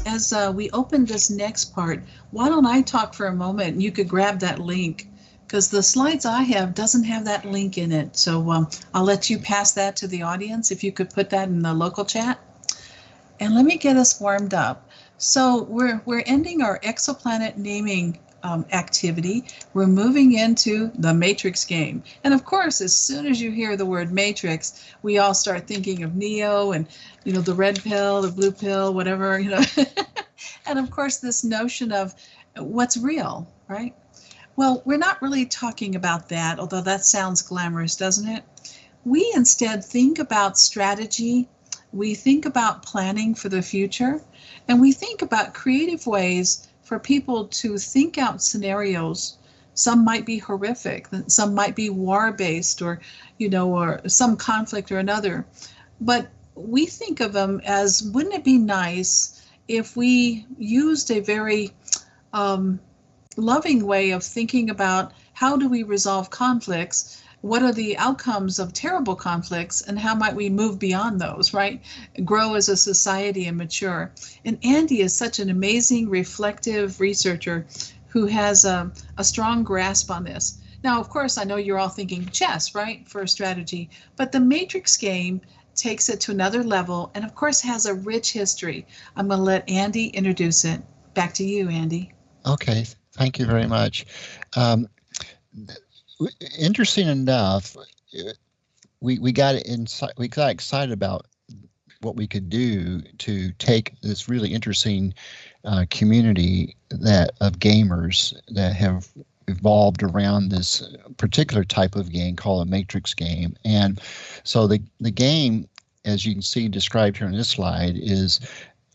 as we open this next part, why don't I talk for a moment and you could grab that link, because the slides I have doesn't have that link in it. So I'll let you pass that to the audience if you could put that in the local chat. And let me get us warmed up. So we're ending our exoplanet naming activity. We're moving into the matrix game. And of course, as soon as you hear the word matrix, we all start thinking of Neo and, you know, the red pill, the blue pill, whatever, you know. And of course, this notion of what's real, right? Well, we're not really talking about that, although that sounds glamorous, doesn't it? We instead think about strategy. We think about planning for the future, and we think about creative ways for people to think out scenarios. Some might be horrific, some might be war-based, or, you know, or some conflict or another. But we think of them as, wouldn't it be nice if we used a very loving way of thinking about how do we resolve conflicts? What are the outcomes of terrible conflicts, and how might we move beyond those, right? Grow as a society and mature. And Andy is such an amazing, reflective researcher who has a strong grasp on this. Now, of course, I know you're all thinking chess, right, for a strategy, but the matrix game takes it to another level and, of course, has a rich history. I'm going to let Andy introduce it. Back to you, Andy. Okay, thank you very much. Interesting enough, we got excited about what we could do to take this really interesting community of gamers that have evolved around this particular type of game called a matrix game. And so the game, as you can see described here on this slide, is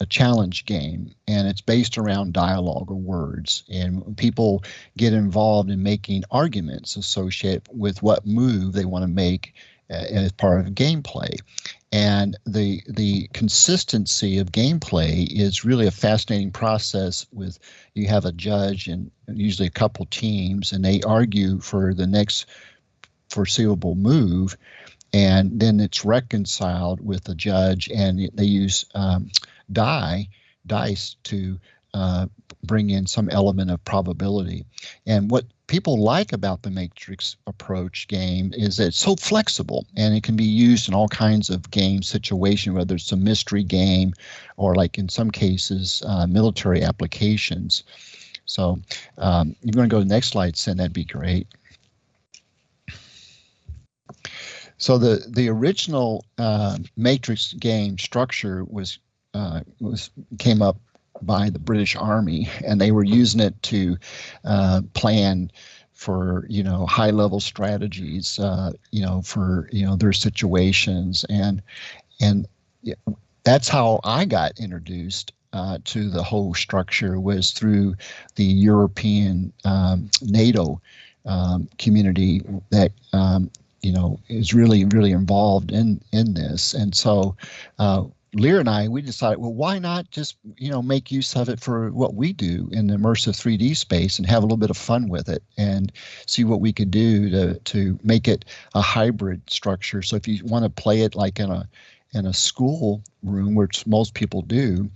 a challenge game, and it's based around dialogue or words, and people get involved in making arguments associated with what move they want to make as part of gameplay. And the consistency of gameplay is really a fascinating process. With, you have a judge and usually a couple teams, and they argue for the next foreseeable move, and then it's reconciled with the judge, and they use dice to bring in some element of probability. And what people like about the matrix approach game is that it's so flexible, and it can be used in all kinds of game situations, whether it's a mystery game or, like in some cases, military applications. So you're going to go to the next slide, Sin, that'd be great. So the original matrix game structure came up by the British Army, and they were using it to plan for, you know, high-level strategies, you know, for, you know, their situations, and that's how I got introduced to the whole structure, was through the European NATO community that you know, is really involved in this. And so Lear and I, we decided, well, why not just, you know, make use of it for what we do in the immersive 3D space and have a little bit of fun with it and see what we could do to make it a hybrid structure. So if you want to play it like in a school room, which most people do,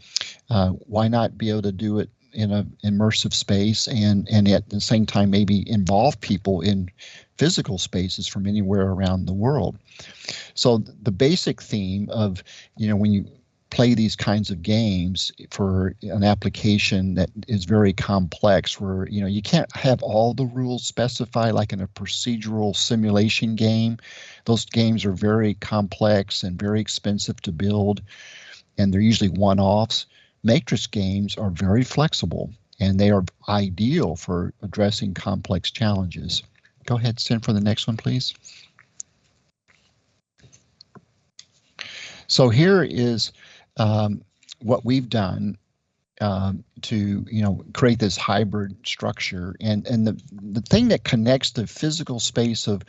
why not be able to do it in an immersive space and at the same time maybe involve people in physical spaces from anywhere around the world. So the basic theme of, you know, when you play these kinds of games for an application that is very complex, where, you know, you can't have all the rules specified like in a procedural simulation game. Those games are very complex and very expensive to build, and they're usually one-offs. Matrix games are very flexible, and they are ideal for addressing complex challenges. Go ahead, Sin, for the next one, please. So here is what we've done to, you know, create this hybrid structure, and the thing that connects the physical space of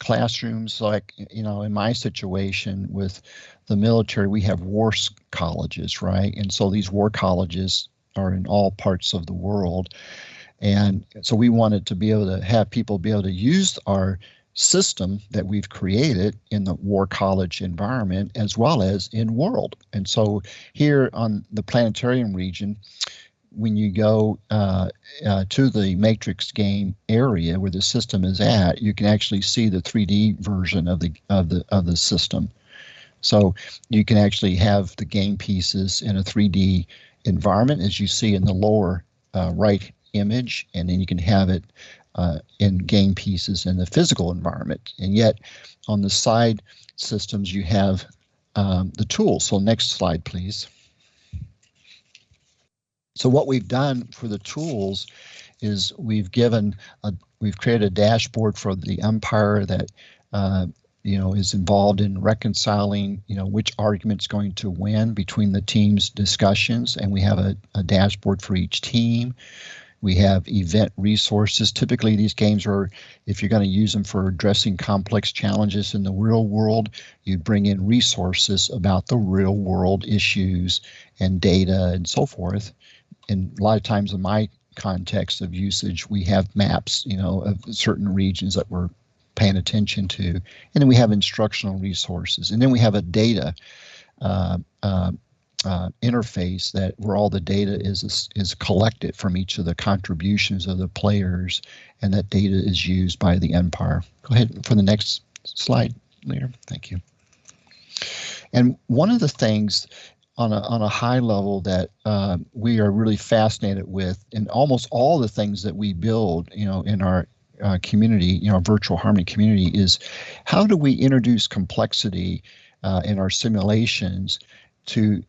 classrooms, like, you know, in my situation with the military, we have war colleges, right? And so these war colleges are in all parts of the world. And so we wanted to be able to have people be able to use our system that we've created in the War College environment as well as in world. And so here on the planetarium region, when you go to the matrix game area where the system is at, you can actually see the 3D version of the system. So you can actually have the game pieces in a 3D environment, as you see in the lower right image, and then you can have it in game pieces in the physical environment. And yet on the side systems, you have the tools. So next slide, please. So what we've done for the tools is we've created a dashboard for the umpire that is involved in reconciling which argument's going to win between the team's discussions, and we have a dashboard for each team. We have event resources. Typically, these games are, if you're going to use them for addressing complex challenges in the real world, you bring in resources about the real world issues and data and so forth. And a lot of times in my context of usage, we have maps, of certain regions that we're paying attention to. And then we have instructional resources. And then we have a data interface where all the data is collected from each of the contributions of the players, and that data is used by the umpire. Go ahead for the next slide, Lear. Thank you. And one of the things on a high level that we are really fascinated with, and almost all the things that we build, in our community, our virtual harmony community, is how do we introduce complexity in our simulations to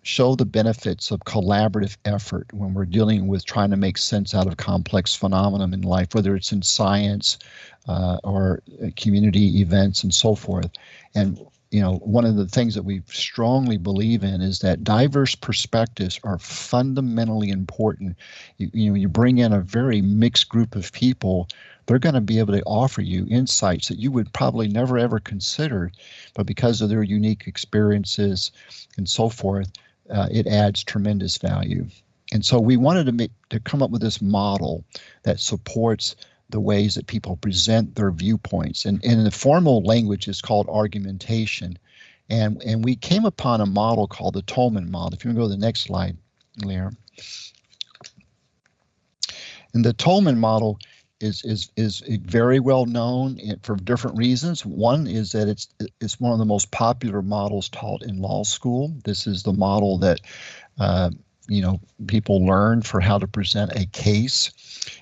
show the benefits of collaborative effort when we're dealing with trying to make sense out of complex phenomenon in life, whether it's in science or community events and so forth. And one of the things that we strongly believe in is that diverse perspectives are fundamentally important. You bring in a very mixed group of people, they're going to be able to offer you insights that you would probably never ever consider, but because of their unique experiences and so forth, it adds tremendous value. And so we wanted to come up with this model that supports the ways that people present their viewpoints. And in the formal language, it's called argumentation. And we came upon a model called the Tolman model. If you want to go to the next slide, Lear. And the Tolman model is very well known for different reasons. One is that it's one of the most popular models taught in law school. This is the model that people learn for how to present a case.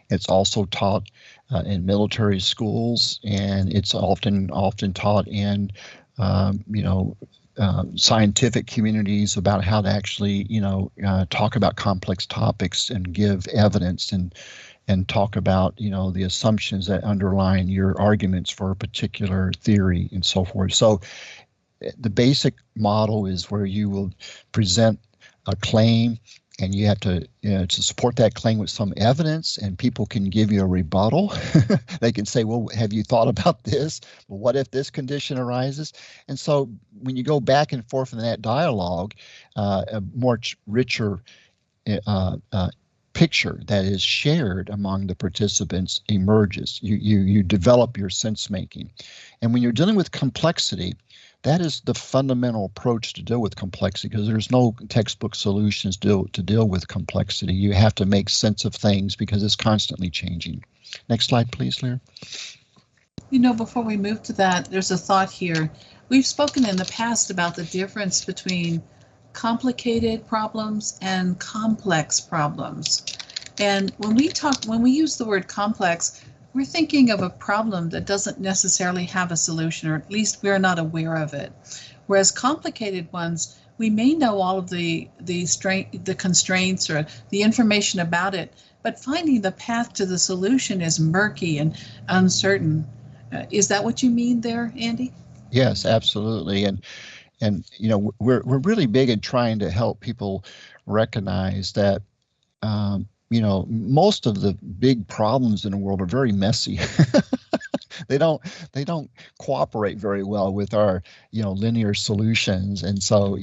It's also taught in military schools, and it's often taught in scientific communities about how to actually talk about complex topics and give evidence and talk about the assumptions that underlie your arguments for a particular theory and so forth. So the basic model is where you will present a claim, and you have to support that claim with some evidence, and people can give you a rebuttal. They can say, well, have you thought about this? Well, what if this condition arises? And so when you go back and forth in that dialogue, a more richer picture that is shared among the participants emerges. You develop your sense making. And when you're dealing with complexity, that is the fundamental approach to deal with complexity, because there's no textbook solutions to deal with complexity. You have to make sense of things because it's constantly changing. Next slide, please, Lear. Before we move to that, there's a thought here. We've spoken in the past about the difference between complicated problems and complex problems. And when we use the word complex, we're thinking of a problem that doesn't necessarily have a solution, or at least we're not aware of it. Whereas complicated ones, we may know all of the constraints or the information about it, but finding the path to the solution is murky and uncertain. Is that what you mean there, Andy? Yes, absolutely. And we're really big in trying to help people recognize that most of the big problems in the world are very messy. they don't they don't cooperate very well with our linear solutions. And so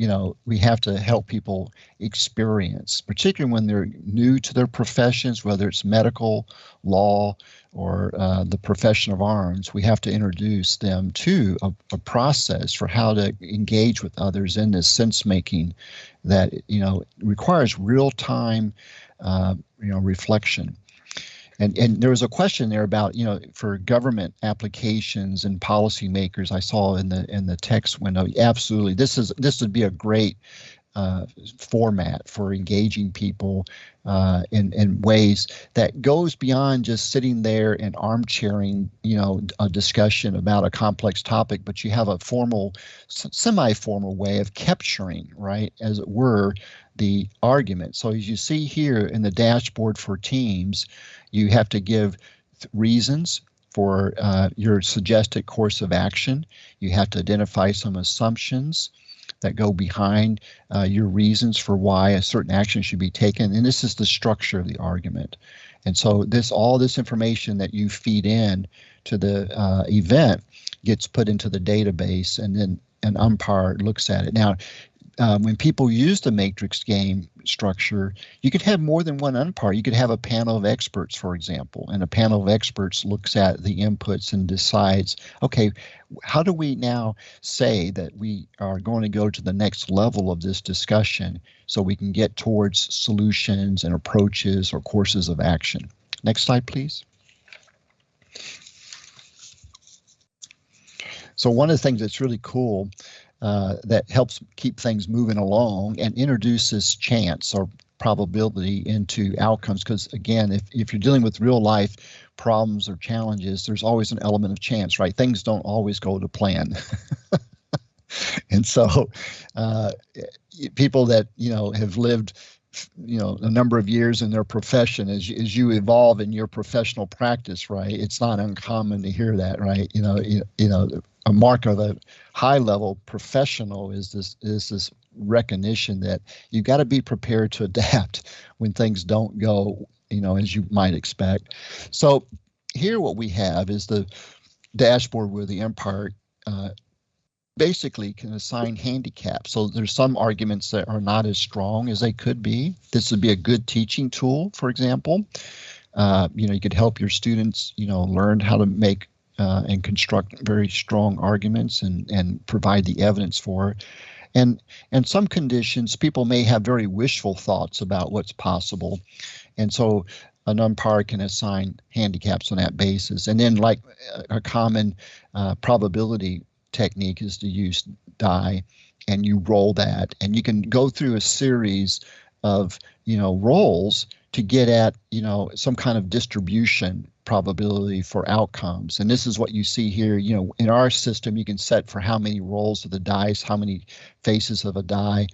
we have to help people experience, particularly when they're new to their professions, whether it's medical, law, or the profession of arms. We have to introduce them to a process for how to engage with others in this sense making that requires real time reflection. And there was a question there about, for government applications and policymakers. I saw in the text window. Absolutely, this would be a great format for engaging people in ways that goes beyond just sitting there and armchairing, a discussion about a complex topic, but you have a formal, semi-formal way of capturing, right, as it were, the argument. So as you see here in the dashboard for teams, you have to give reasons for your suggested course of action. You have to identify some assumptions that go behind your reasons for why a certain action should be taken. And this is the structure of the argument. And so all this information that you feed in to the event gets put into the database, and then an umpire looks at it. Now, when people use the matrix game structure, you could have more than one umpire. You could have a panel of experts, for example, and a panel of experts looks at the inputs and decides, okay, how do we now say that we are going to go to the next level of this discussion so we can get towards solutions and approaches or courses of action? Next slide, please. So one of the things that's really cool that helps keep things moving along and introduces chance or probability into outcomes. Because again, if you're dealing with real life problems or challenges, there's always an element of chance, right? Things don't always go to plan. And so people that, have lived, a number of years in their profession, as you evolve in your professional practice, right? It's not uncommon to hear that, right? A mark of a high level professional is this recognition that you've got to be prepared to adapt when things don't go, as you might expect. So here what we have is the dashboard where the umpire basically can assign handicaps. So there's some arguments that are not as strong as they could be. This would be a good teaching tool, for example. You could help your students, learn how to make and construct very strong arguments and provide the evidence for. And some conditions, people may have very wishful thoughts about what's possible. And so an umpire can assign handicaps on that basis. And then like a common probability technique is to use die, and you roll that, and you can go through a series of rolls to get at some kind of distribution probability for outcomes. And this is what you see here. In our system, you can set for how many rolls of the dice, how many faces of a die,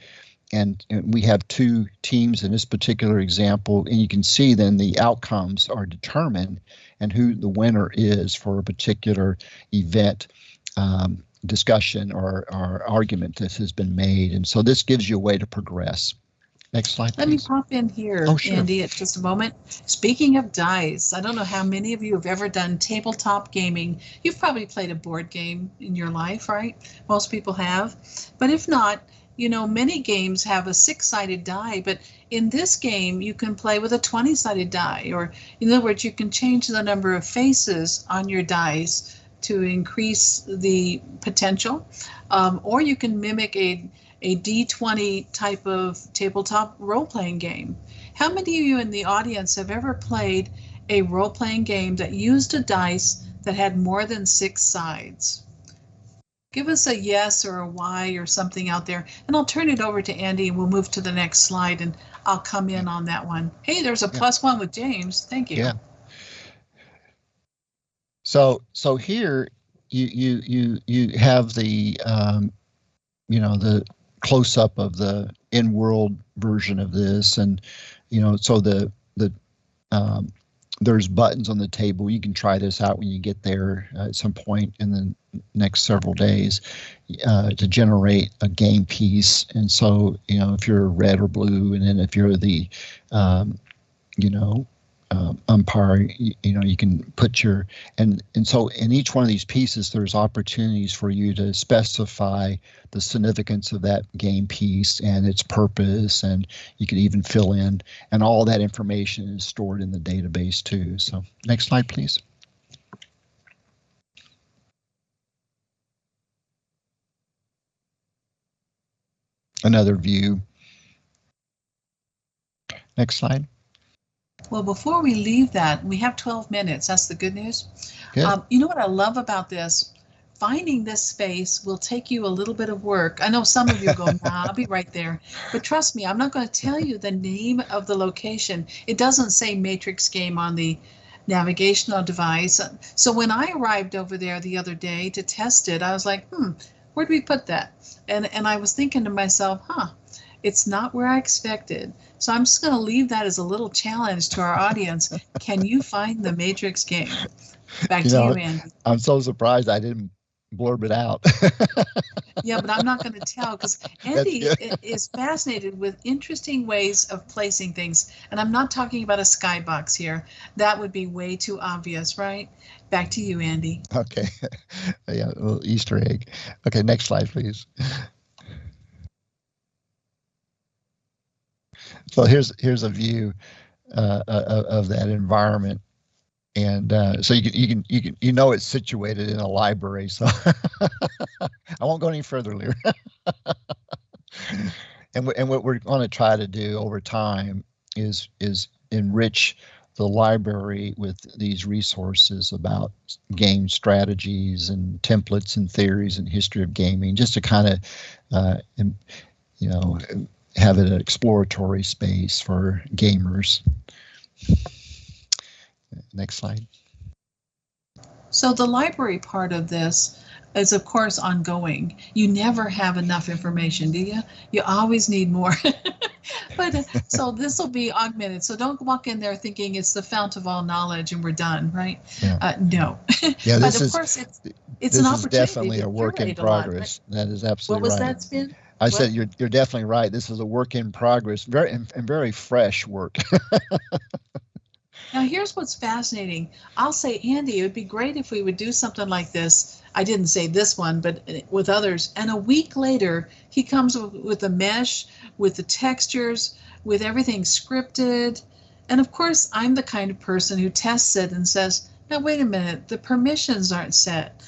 and we have two teams in this particular example, and you can see then the outcomes are determined and who the winner is for a particular event, discussion or argument that has been made. And so this gives you a way to progress. Next slide, please. Let me pop in here, Sure. Andy, at just a moment. Speaking of dice, I don't know how many of you have ever done tabletop gaming. You've probably played a board game in your life, right? Most people have. But if not, many games have a 6-sided die, but in this game, you can play with a 20-sided die, or in other words, you can change the number of faces on your dice to increase the potential, or you can mimic a D20 type of tabletop role-playing game. How many of you in the audience have ever played a role-playing game that used a dice that had more than 6 sides? Give us a yes or a Y or something out there, and I'll turn it over to Andy and we'll move to the next slide and I'll come in on that one. Hey, there's a +1 with James. Thank you. Yeah. So here you have the the close up of the in-world version of this, and so there's buttons on the table. You can try this out when you get there at some point in the next several days to generate a game piece. And so if you're red or blue, and then if you're the umpire, you can put and so in each one of these pieces, there's opportunities for you to specify the significance of that game piece and its purpose, and you can even fill in, and all that information is stored in the database too. So next slide, please. Another view. Next slide. Well, before we leave that, we have 12 minutes. That's the good news. Good. You know what I love about this? Finding this space will take you a little bit of work. I know some of you go, nah, I'll be right there. But trust me, I'm not going to tell you the name of the location. It doesn't say Matrix Game on the navigational device. So when I arrived over there the other day to test it, I was like, where'd we put that? And I was thinking to myself, it's not where I expected. So I'm just going to leave that as a little challenge to our audience. Can you find the Matrix Game? Back to you, Andy. I'm so surprised I didn't blurb it out. Yeah, but I'm not going to tell, because Andy is fascinated with interesting ways of placing things. And I'm not talking about a skybox here. That would be way too obvious, right? Back to you, Andy. Okay. Yeah, a little Easter egg. Okay, next slide, please. So here's a view of that environment, and so you know it's situated in a library. So I won't go any further, Lear. And what we're going to try to do over time is enrich the library with these resources about game strategies and templates and theories and history of gaming, just to kind of have an exploratory space for gamers. Next slide. So the library part of this is, of course, ongoing. You never have enough information, do you? You always need more. But so this will be augmented. So don't walk in there thinking it's the fount of all knowledge and we're done, right? Yeah. No. Yeah, but of course, it's an opportunity. Definitely a work in progress. Lot, right? That is absolutely right. What was that, Spin? I said you're definitely right. This is a work in progress, very fresh work. Now, here's what's fascinating. I'll say, Andy, it would be great if we would do something like this. I didn't say this one, but with others. And a week later, he comes with the mesh, with the textures, with everything scripted. And of course, I'm the kind of person who tests it and says, now, wait a minute, the permissions aren't set.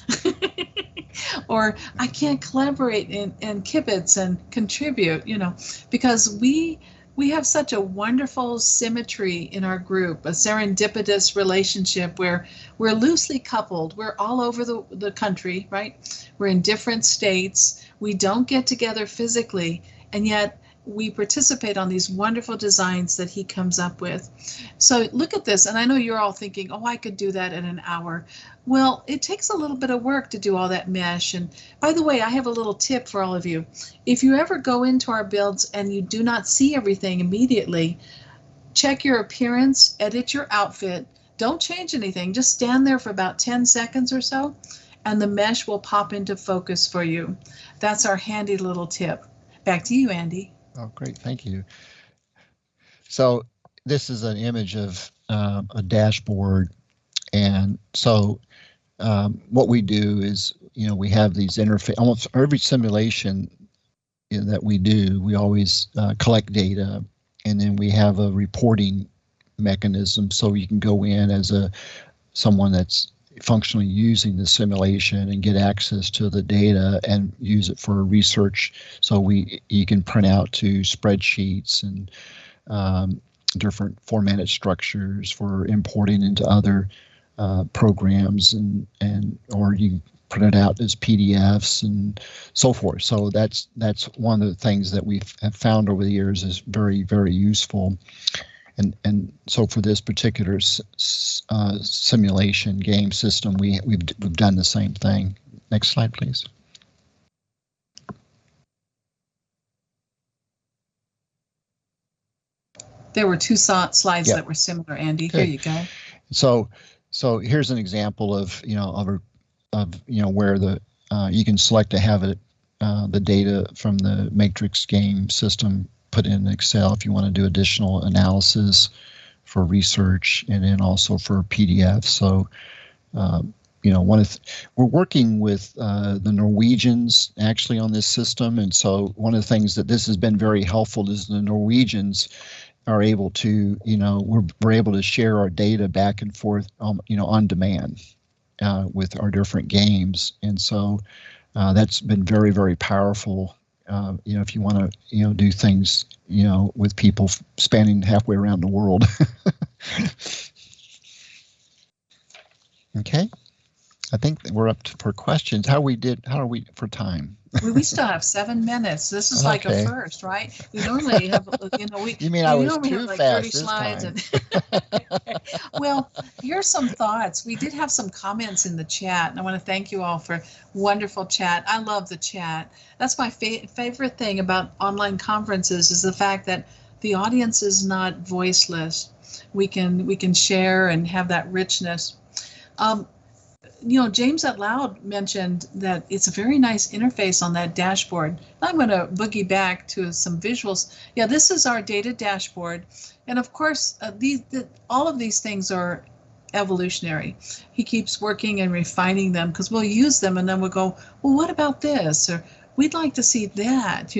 Or I can't collaborate and kibitz and contribute, because we have such a wonderful symmetry in our group, a serendipitous relationship where we're loosely coupled. We're all over the country, right? We're in different states. We don't get together physically, and yet we participate on these wonderful designs that he comes up with. So look at this, and I know you're all thinking, oh, I could do that in an hour. Well, it takes a little bit of work to do all that mesh. And by the way, I have a little tip for all of you. If you ever go into our builds and you do not see everything immediately, check your appearance, edit your outfit. Don't change anything. Just stand there for about 10 seconds or so, and the mesh will pop into focus for you. That's our handy little tip. Back to you, Andy. Oh, great. Thank you. So this is an image of a dashboard. And so what we do is, we have these interface, almost every simulation that we do, we always collect data, and then we have a reporting mechanism. So you can go in as someone that's functionally using the simulation and get access to the data and use it for research. So you can print out to spreadsheets and different formatted structures for importing into other programs, or you print it out as PDFs and so forth. So that's one of the things that we've found over the years is very, very useful. And so for this particular simulation game system, we've done the same thing. Next slide, please. There were two slides that were similar, Andy. Good. Here you go. So here's an example of where you can select to have the data from the matrix game system put in Excel if you want to do additional analysis for research and then also for PDF. So, we're working with the Norwegians actually on this system. And so one of the things that this has been very helpful is the Norwegians are able to, we're able to share our data back and forth, on demand with our different games. And so that's been very, very powerful. If you want to, do things, with people spanning halfway around the world. Okay. I think that we're up for questions. How are we for time? We still have 7 minutes. This is like a first, right? We normally have, You mean I was too have like fast 30 slides. And well, here's some thoughts. We did have some comments in the chat, and I want to thank you all for wonderful chat. I love the chat. That's my favorite thing about online conferences is the fact that the audience is not voiceless. We can share and have that richness. James Out Loud mentioned that it's a very nice interface on that dashboard. I'm going to boogie back to some visuals. Yeah, this is our data dashboard. And of course, all of these things are evolutionary. He keeps working and refining them because we'll use them and then we'll go, well, what about this? Or we'd like to see that,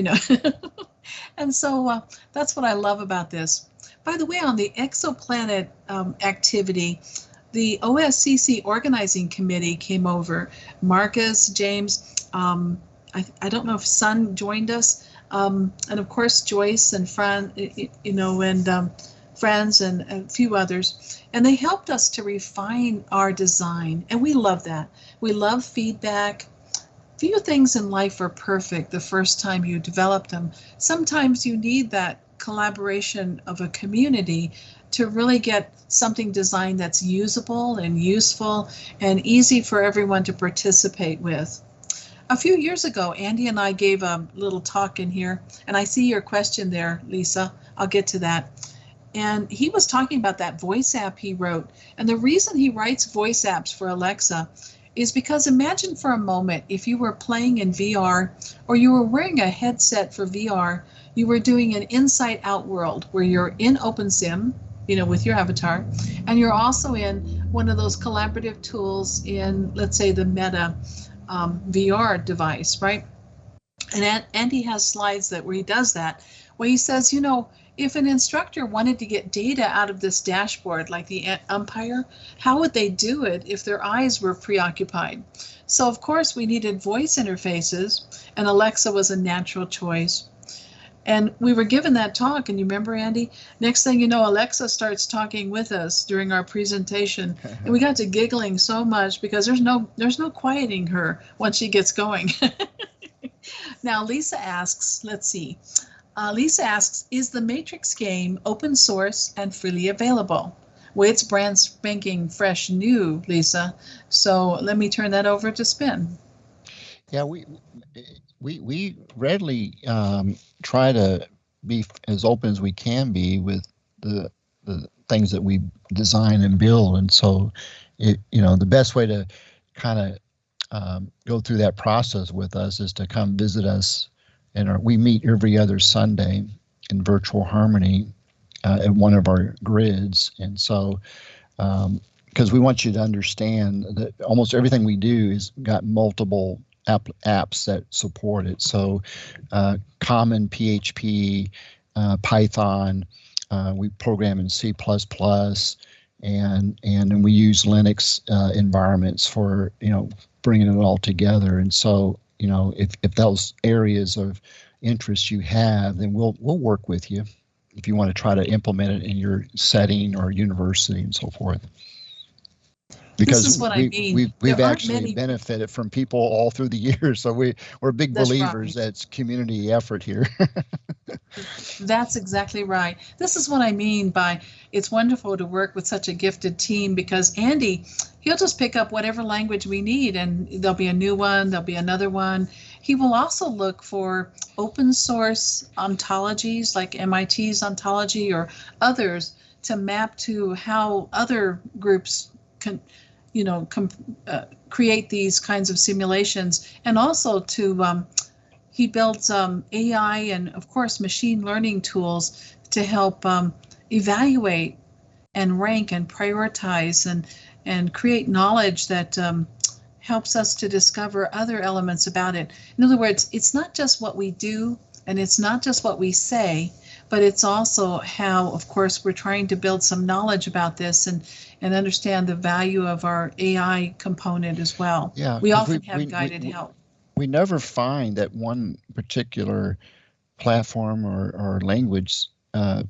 And so that's what I love about this. By the way, on the exoplanet activity, the OSCC organizing committee came over. Marcus, James, I don't know if Sun joined us, and of course Joyce and Fran, and friends and a few others, and they helped us to refine our design, and we love that. We love feedback. Few things in life are perfect the first time you develop them. Sometimes you need that collaboration of a community to really get something designed that's usable and useful and easy for everyone to participate with. A few years ago, Andy and I gave a little talk in here, and I see your question there, Lisa. I'll get to that. And he was talking about that voice app he wrote. And the reason he writes voice apps for Alexa is because imagine for a moment if you were playing in VR or you were wearing a headset for VR, you were doing an inside out world where you're in OpenSim, with your avatar, and you're also in one of those collaborative tools in, let's say, the Meta VR device, right? And Andy has slides where he does that, where he says, if an instructor wanted to get data out of this dashboard, like the umpire, how would they do it if their eyes were preoccupied? So, of course, we needed voice interfaces, and Alexa was a natural choice. And we were given that talk, and you remember, Andy? Next thing you know, Alexa starts talking with us during our presentation, and we got to giggling so much because there's no quieting her once she gets going. Now, Lisa asks, let's see. Lisa asks, is the Matrix game open source and freely available? Well, it's brand spanking fresh new, Lisa. So let me turn that over to Spin. Yeah, we readily try to be as open as we can be with the things that we design and build. And so, the best way to kind of go through that process with us is to come visit us. And we meet every other Sunday in virtual harmony at one of our grids. And so, because we want you to understand that almost everything we do is got multiple apps that support it. So common PHP, Python, we program in C++, and then we use Linux environments for, bringing it all together. And so, if those areas of interest you have, then we'll work with you if you want to try to implement it in your setting or university and so forth. Because this is what I mean. We've actually benefited from people all through the years. So we're big believers right. That's community effort here. That's exactly right. This is what I mean by it's wonderful to work with such a gifted team, because Andy, he'll just pick up whatever language we need and there'll be a new one, there'll be another one. He will also look for open source ontologies like MIT's ontology or others to map to how other groups can create these kinds of simulations, and also to he builds AI and of course machine learning tools to help evaluate and rank and prioritize and create knowledge that helps us to discover other elements about it. In other words, it's not just what we do and it's not just what we say, but it's also how, of course, we're trying to build some knowledge about this and understand the value of our AI component as well. Yeah, we often have guided help. We never find that one particular platform or language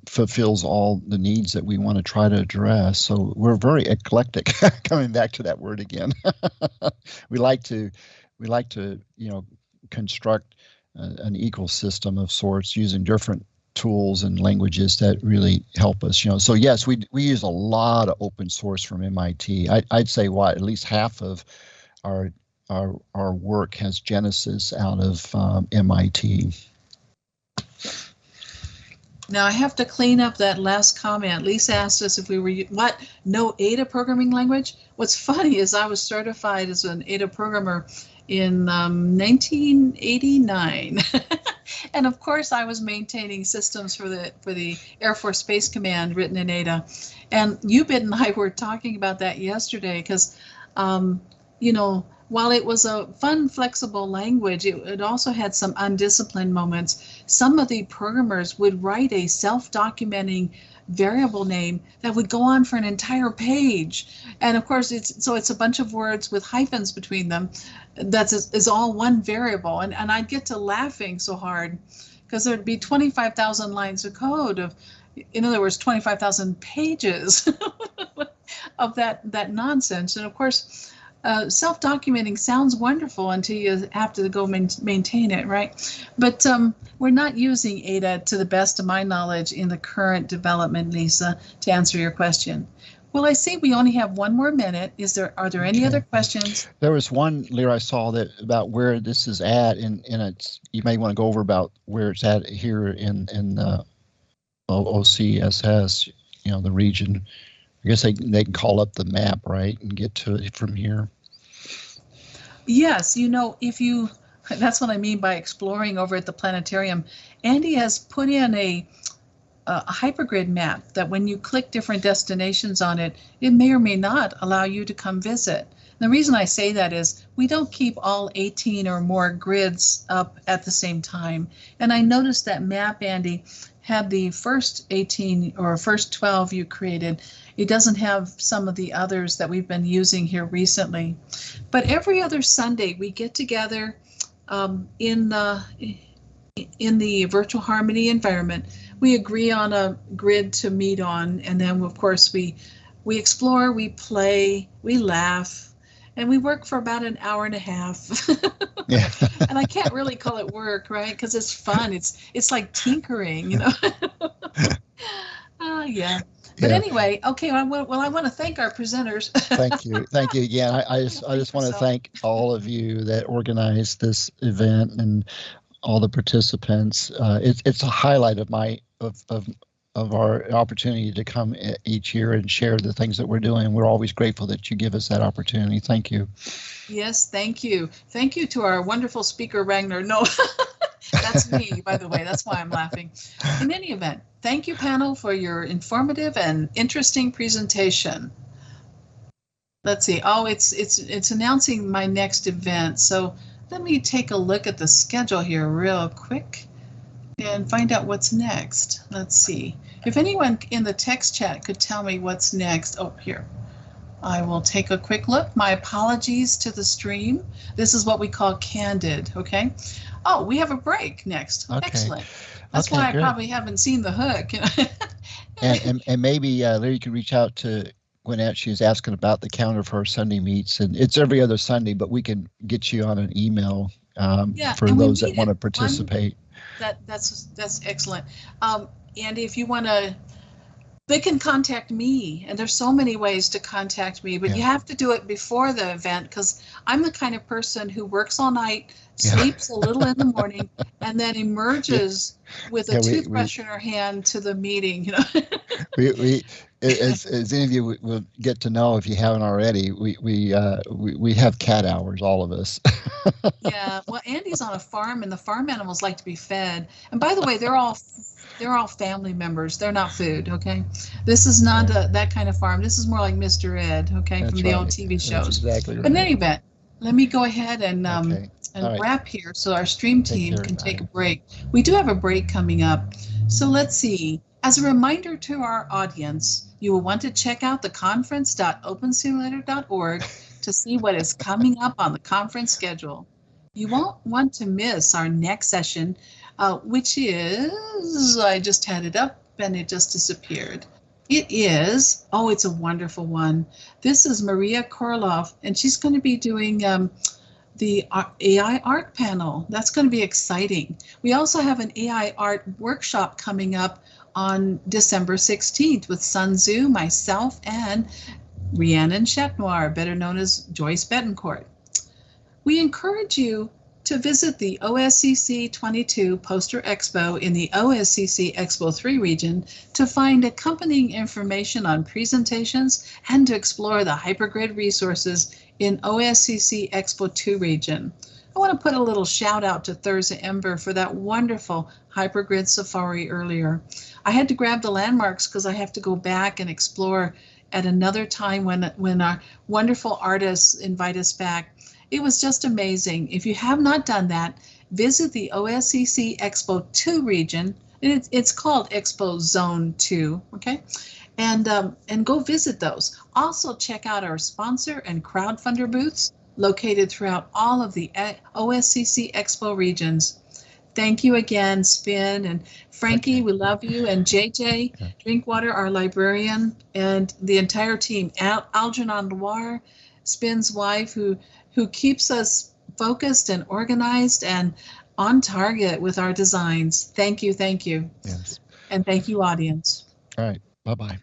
fulfills all the needs that we want to try to address. So we're very eclectic. Coming back to that word again, we like to construct an ecosystem of sorts using different tools and languages that really help us. So yes, we use a lot of open source from MIT. I'd say at least half of our work has genesis out of MIT. Now I have to clean up that last comment. Lisa asked us if we were, no Ada programming language? What's funny is I was certified as an Ada programmer in 1989. And of course I was maintaining systems for the Air Force Space Command written in Ada. And Ubit and I were talking about that yesterday because, while it was a fun, flexible language, it also had some undisciplined moments. Some of the programmers would write a self-documenting variable name that would go on for an entire page. And of course, it's a bunch of words with hyphens between them. Is all one variable. And I'd get to laughing so hard because there'd be 25,000 lines of code of, in other words, 25,000 pages of that nonsense. And of course, self-documenting sounds wonderful until you have to go maintain it, right? But we're not using Ada, to the best of my knowledge, in the current development, Lisa, to answer your question. Well, I see we only have one more minute. Are there any other questions? There was one, Lear, I saw that about where this is at, and you may want to go over about where it's at here in OCSS, the region. I guess they can call up the map, right, and get to it from here. Yes, that's what I mean by exploring over at the planetarium. Andy has put in a hypergrid map that when you click different destinations on it, it may or may not allow you to come visit. The reason I say that is we don't keep all 18 or more grids up at the same time. And I noticed that map, Andy, had the first 18 or first 12 you created. It doesn't have some of the others that we've been using here recently. But every other Sunday we get together in the virtual harmony environment. We agree on a grid to meet on, and then of course we explore, we play, we laugh, and we work for about an hour and a half. Yeah. And I can't really call it work, right? Because it's fun. It's like tinkering, Yeah. But anyway, okay. I want to thank our presenters. Thank you again. I just want to thank all of you that organized this event and all the participants. It's a highlight of our opportunity to come each year and share the things that we're doing. We're always grateful that you give us that opportunity. Thank you. Yes, thank you. Thank you to our wonderful speaker, Ragnar. No, that's me, by the way. That's why I'm laughing. In any event, thank you, panel, for your informative and interesting presentation. Let's see. Oh, it's announcing my next event. So let me take a look at the schedule here real quick and find out what's next. Let's see. If anyone in the text chat could tell me what's next. Oh, here. I will take a quick look. My apologies to the stream. This is what we call candid, okay? Oh, we have a break next. Okay. Excellent. That's why I probably haven't seen the hook. and maybe Larry, you can reach out to Gwinnett. She's asking about the calendar for our Sunday meets, and it's every other Sunday, but we can get you on an email for those that want to participate. That's excellent. Andy, if you want to, they can contact me, and there's so many ways to contact me, but you have to do it before the event because I'm the kind of person who works all night, sleeps a little in the morning, and then emerges with a toothbrush in her hand to the meeting. You know, we as any of you will get to know if you haven't already, we have cat hours, all of us. Yeah, well, Andy's on a farm, and the farm animals like to be fed. And by the way, they're all family members. They're not food. Okay, this is not that kind of farm. This is more like Mr. Ed. Okay, That's from the old TV shows. That's exactly right. But in any event, let me go ahead and right. wrap here so our stream team can take a break. We do have a break coming up. So let's see. As a reminder to our audience, you will want to check out the conference.opensimulator.org to see what is coming up on the conference schedule. You won't want to miss our next session, which is, I just had it up and it just disappeared. It is, it's a wonderful one. This is Maria Korloff, and she's going to be doing the AI art panel. That's going to be exciting. We also have an AI art workshop coming up on December 16th with Sun Tzu, myself, and Rhiannon Chetnoir, better known as Joyce Betancourt. We encourage you to visit the OSCC22 Poster Expo in the OSCC Expo 3 region to find accompanying information on presentations and to explore the hypergrid resources in OSCC Expo 2 region. I want to put a little shout out to Thurza Ember for that wonderful hypergrid safari earlier. I had to grab the landmarks because I have to go back and explore at another time when our wonderful artists invite us back. It was just amazing. If you have not done that, visit the OSCC Expo 2 region. It's called Expo Zone 2, okay? And go visit those. Also check out our sponsor and crowdfunder booths located throughout all of the OSCC Expo regions. Thank you again, Spin and Frankie, we love you, and JJ, Drinkwater, our librarian, and the entire team, Algernon Loire, Spin's wife, who keeps us focused and organized and on target with our designs. Thank you. Yes. And thank you, audience. All right, bye-bye.